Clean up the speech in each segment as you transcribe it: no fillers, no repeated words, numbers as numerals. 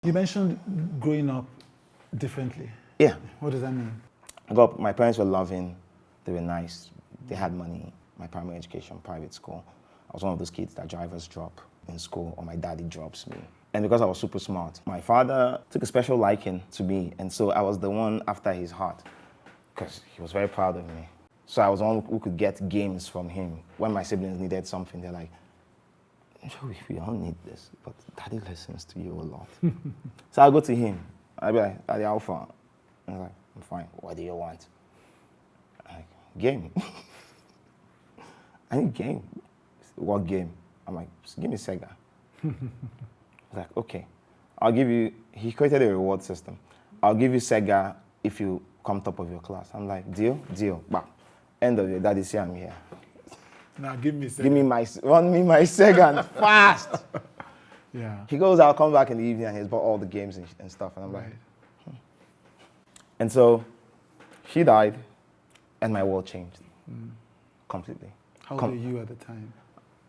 You mentioned growing up differently. Yeah. What does that mean? My parents were loving, they were nice, they had money, my primary education, private school. I was one of those kids that drivers drop in school or my daddy drops me. And because I was super smart, my father took a special liking to me, and so I was the one after his heart because he was very proud of me. So I was the one who could get games from him. When my siblings needed something, they're like, Joey, we don't need this, but daddy listens to you a lot. So I'll go to him, I'll be like, Daddy, how far? And I'm like, I'm fine, what do you want? I'm like, game. I need game. What game? I'm like, give me Sega. He's like, okay, I'll give you, he created a reward system. I'll give you Sega if you come top of your class. I'm like, deal? Deal. Bah. End of your daddy, see I'm here. Now give me Sega. Run me my Sega and fast. Yeah. He goes, I'll come back in the evening and he's bought all the games and stuff. And I'm like, And so she died and my world changed completely. How old were you at the time?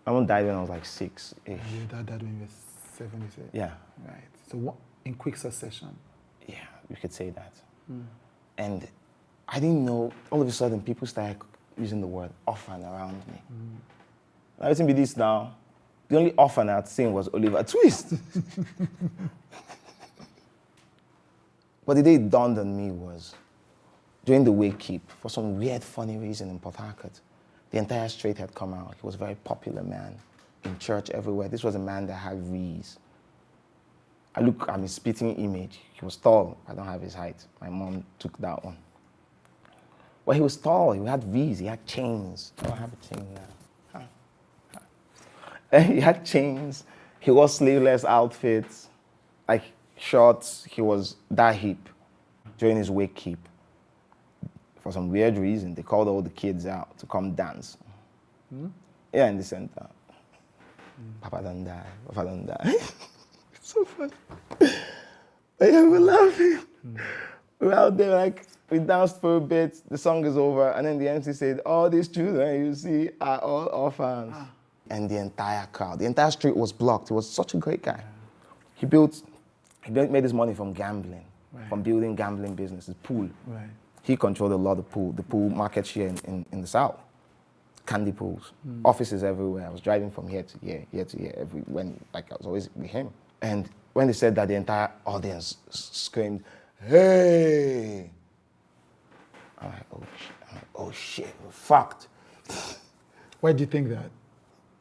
My mom died when I was like 6-ish. Your dad died when you were 7, you said? Yeah. Right. So what, in quick succession? Yeah, you could say that. And I didn't know, all of a sudden people started using the word orphan around me. Now listen be this now. The only orphan I'd seen was Oliver Twist. But the day it dawned on me was during the wake keep, for some weird, funny reason in Port Harcourt, the entire street had come out. He was a very popular man in church everywhere. This was a man that had V's. I look at his spitting image. He was tall. I don't have his height. My mom took that one. Well, he was tall. He had V's. He had chains. I don't have a chain now. He had chains. He wore sleeveless outfits, like shorts. He was that hip during his wake keep. For some weird reason, they called all the kids out to come dance. Yeah, in the center. Papa don't die. Papa don't die. It's so funny. But yeah, we're laughing. We're out there, like, we danced for a bit, the song is over, and then the MC said, all these children you see are all orphans. And the entire crowd, the entire street was blocked. He was such a great guy. He made his money from gambling, from building gambling businesses, pool. Right. He controlled a lot of the pool market here in the South. Candy pools, offices everywhere. I was driving from here to here to here, I was always with him. And when they said that, the entire audience screamed, hey! I'm like, oh shit, we're fucked. Why do you think that?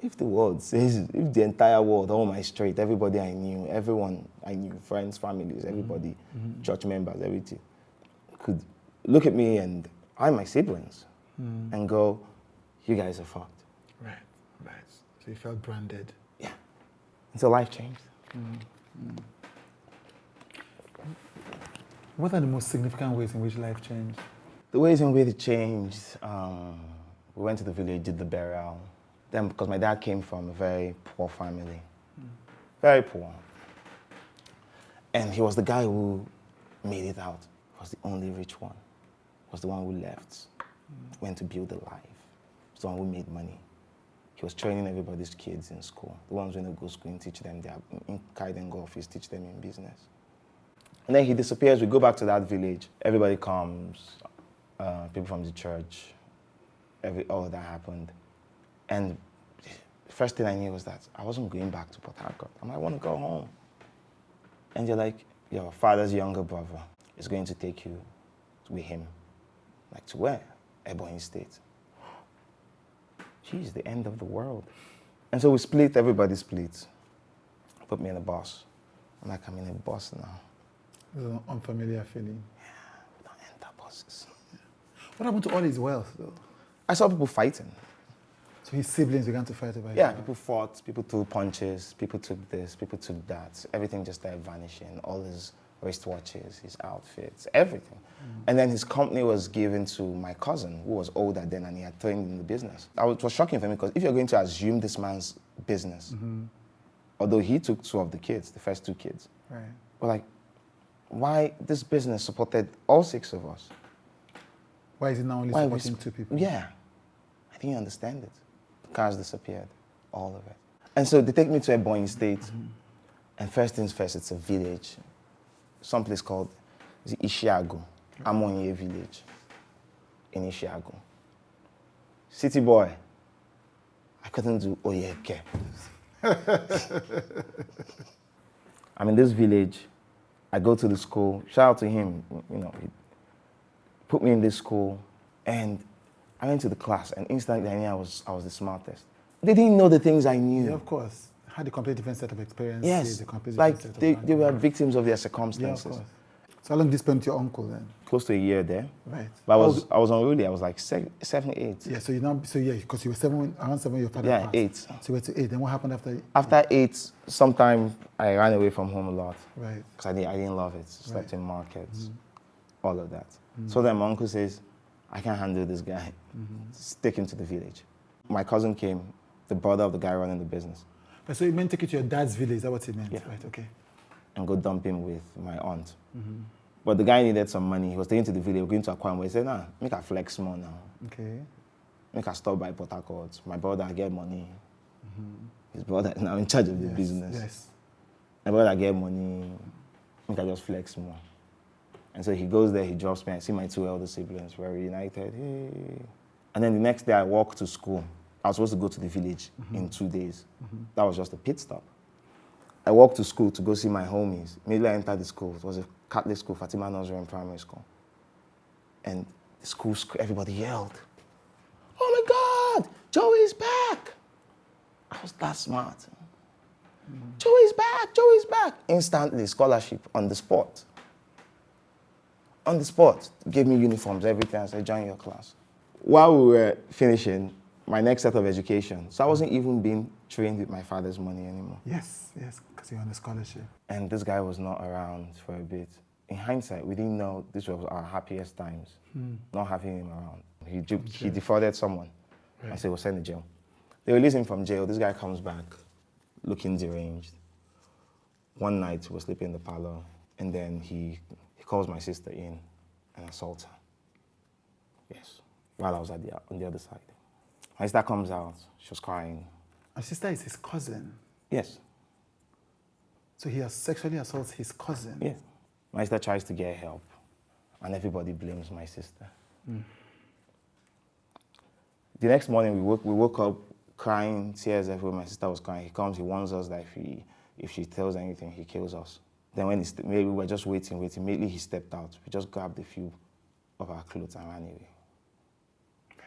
If the entire world, all my street, everybody I knew, everyone I knew, friends, families, everybody, church members, everything, could look at me and my siblings and go, you guys are fucked. Right. So you felt branded. Yeah. And so life changed. What are the most significant ways in which life changed? The ways in which it changed, we went to the village, did the burial. Then, because my dad came from a very poor family, very poor. And he was the guy who made it out. He was the only rich one. He was the one who left, went to build a life. He was the one who made money. He was training everybody's kids in school. The ones who go to school and teach them, carry them go office, teach them in business. And then he disappears, we go back to that village. Everybody comes, people from the church, all of that happened. And the first thing I knew was that I wasn't going back to Port Harcourt. I want to go home. And you're like, your father's younger brother is going to take you with him. Like, to where? Ebonyi State. Geez, the end of the world. And so we split, everybody split. Put me in a bus. I'm like, I'm in a bus now. It's an unfamiliar feeling. Yeah, we don't enter buses. What happened to all his wealth, though? I saw people fighting. So his siblings began to fight about it? Yeah, people fought, people threw punches, people took this, people took that. Everything just started vanishing. All his wristwatches, his outfits, everything. And then his company was given to my cousin, who was older then, and he had trained in the business. It was shocking for me, because if you're going to assume this man's business, although he took 2 of the kids, the first 2 kids, we're like, why this business supported all 6 of us? Why is it now only supporting 2 people? Yeah, I didn't understand it. The cars disappeared, all of it. And so they take me to Ebonyi State, And first things first, it's a village, someplace called Ishiagu, Amonye village in Ishiagu. City boy, I couldn't do Oyeke. I'm in this village. I go to the school. Shout out to him. You know, he put me in this school, and I went to the class, and instantly I knew I was the smartest. They didn't know the things I knew. Yeah, of course. Had a completely different set of experiences. Yes, Like they were victims of their circumstances. Yeah, of course. So how long did you spend with your uncle then? Close to a year there. Right. But I was unruly. I was like 7, 8. Yeah, because you were around 7 when your father passed. 8. So you were to 8. Then what happened after? After 8, sometime I ran away from home a lot. Right. Because I didn't love it. Slept in markets, all of that. So then my uncle says, I can't handle this guy. Take him to the village. My cousin came, the brother of the guy running the business. So you meant take you to your dad's village, is that what he meant? Yeah. Right, okay. And go dump him with my aunt. But the guy needed some money. He was taking to the village, we were going to Akan. He said, nah, make a flex more now. Okay. Make a stop by Port Harcourt. My brother get money. His brother is now in charge of the business. Yes. My brother get money. Make I just flex more. And so he goes there, he drops me. I see my 2 elder siblings. We're reunited. Hey. And then the next day I walk to school. I was supposed to go to the village in 2 days. That was just a pit stop. I walked to school to go see my homies. Immediately I entered the school. It was a Catholic school, Fatima Nursery and Primary School. And the school, everybody yelled, "Oh my God, Joey's back!" I was that smart. Joey's back, Joey's back. Instantly, scholarship on the spot. On the spot, gave me uniforms, everything. I said, join your class. While we were finishing my next set of education, so I wasn't even being trained with my father's money anymore. Yes, because you're on a scholarship. And this guy was not around for a bit. In hindsight, we didn't know this was our happiest times, not having him around. He defrauded someone, and so he was sent to jail. They released him from jail. This guy comes back, looking deranged. One night, we were sleeping in the parlor, and then he calls my sister in and assaults her. Yes, while I was on the other side. My sister comes out, she was crying. My sister is his cousin. Yes. So he has sexually assaults his cousin? Yes. My sister tries to get help, and everybody blames my sister. The next morning, we woke up crying, tears everywhere. My sister was crying. He comes, he warns us that if she tells anything, he kills us. Then when maybe we were just waiting, immediately he stepped out. We just grabbed a few of our clothes and ran away.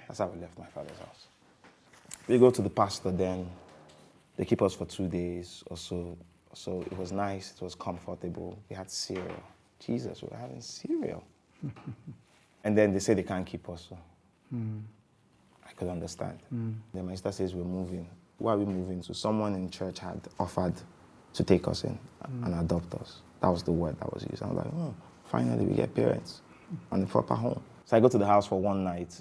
That's how we left my father's house. We go to the pastor then. They keep us for 2 days or so. So it was nice, it was comfortable. We had cereal. Jesus, we were having cereal. And then they say they can't keep us. So I could understand. Then my sister says we're moving. Where are we moving to? Someone in church had offered to take us in and adopt us. That was the word that was used. I was like, oh, finally we get parents and a proper home. So I go to the house for one night,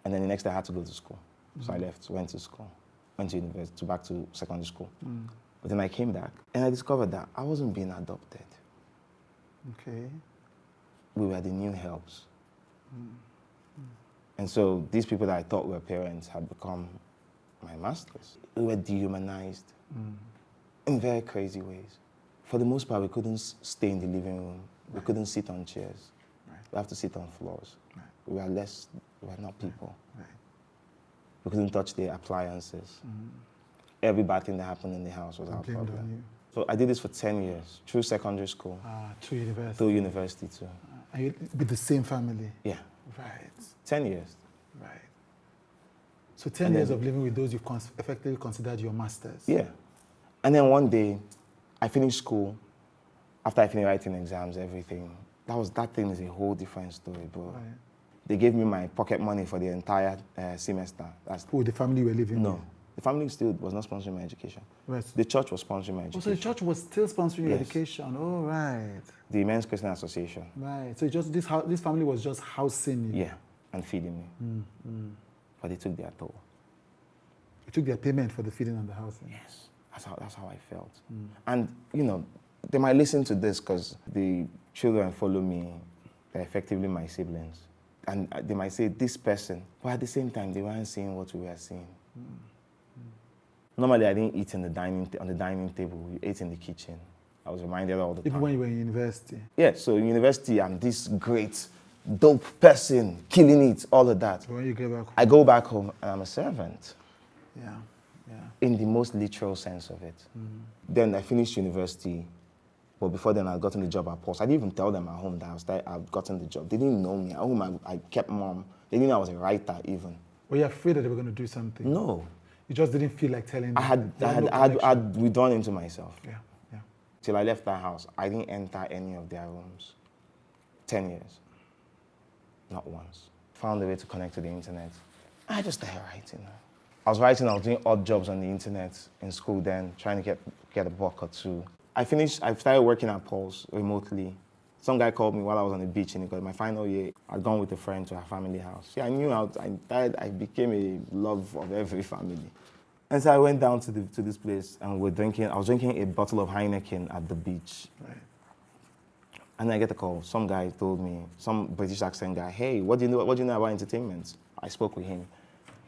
and then the next day I had to go to school. So I left, went to school, went to university, back to secondary school. But then I came back, and I discovered that I wasn't being adopted. Okay. We were the new helps. And so these people that I thought were parents had become my masters. We were dehumanized in very crazy ways. For the most part, we couldn't stay in the living room. We couldn't sit on chairs. We have to sit on floors. We were not people. We couldn't touch the appliances. Every bad thing that happened in the house was our problem. So I did this for 10 years, through secondary school. Through university? Through university too. And you with the same family? Yeah. Right. 10 years. Right. So 10 years of living with those you effectively considered your masters? Yeah. And then one day, I finished school. After I finished writing exams, everything. That thing is a whole different story, bro. Right. They gave me my pocket money for the entire semester. Who, the family you were living with? No. The family still was not sponsoring my education. Right. The church was sponsoring my education. So the church was still sponsoring your education? Oh, right. The Men's Christian Association. Right. So just this family was just housing you? Yeah, and feeding me. But they took their toll. You took their payment for the feeding and the housing? Yes. That's how I felt. And, you know, they might listen to this because the children follow me. They're effectively my siblings. And they might say, this person. But at the same time, they weren't seeing what we were seeing. Normally, I didn't eat in the on the dining table. We ate in the kitchen. I was reminded all the time. Even when you were in university? Yeah, so in university, I'm this great, dope person, killing it, all of that. So when you get back home? I go back home and I'm a servant. Yeah, yeah. In the most literal sense of it. Then I finished university, but before then I'd gotten the job at Pulse. I didn't even tell them at home that I'd gotten the job. They didn't know me. At home I kept mum. They didn't know I was a writer even. Were you afraid that they were going to do something? No. You just didn't feel like telling them? I'd withdrawn into myself. Yeah, yeah. Till I left that house, I didn't enter any of their rooms. 10 years. Not once. Found a way to connect to the internet. I just started writing. I was doing odd jobs on the internet in school then, trying to get a buck or two. I started working at Pulse remotely. Some guy called me while I was on the beach and he got my final year. I'd gone with a friend to our family house. Yeah, I knew I became a love of every family. And so I went down to this place and I was drinking a bottle of Heineken at the beach. Right. And then I get a call. Some guy told me, some British accent guy, hey, what do you know about entertainment? I spoke with him.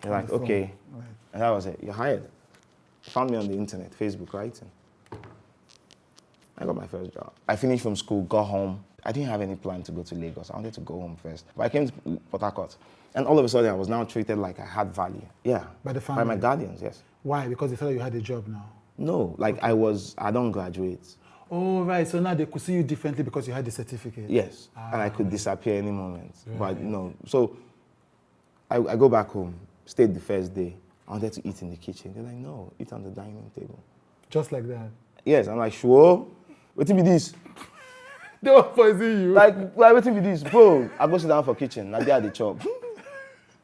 He's like, okay. Right. And that was it. You're hired. Found me on the internet, Facebook writing. I got my first job. I finished from school, got home. I didn't have any plan to go to Lagos. I wanted to go home first. But I came to Port Harcourt. And all of a sudden, I was now treated like I had value. Yeah. By the family? By my guardians, yes. Why? Because they thought you had a job now? No, like I don't graduate. Oh, right. So now they could see you differently because you had the certificate? Yes. And I could disappear any moment. Right. But, so I go back home, stayed the first day. I wanted to eat in the kitchen. They're like, no, eat on the dining table. Just like that? Yes. I'm like, sure. What be this? They were poisoning you. Like what be this? Bro, I go sit down for kitchen. Now they are the chop.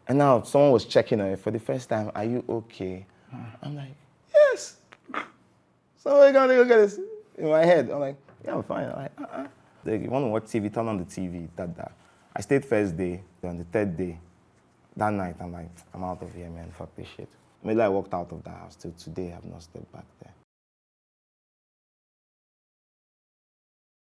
And now someone was checking on it for the first time. Are you okay? I'm like, yes. Somebody gonna go get this in my head. I'm like, yeah, I'm fine. I'm like, You want to watch TV? Turn on the TV. That. I stayed first day. Then the third day, that night, I'm like, I'm out of here, man. Fuck this shit. Maybe I walked out of the house. Till today, I've not stepped back there.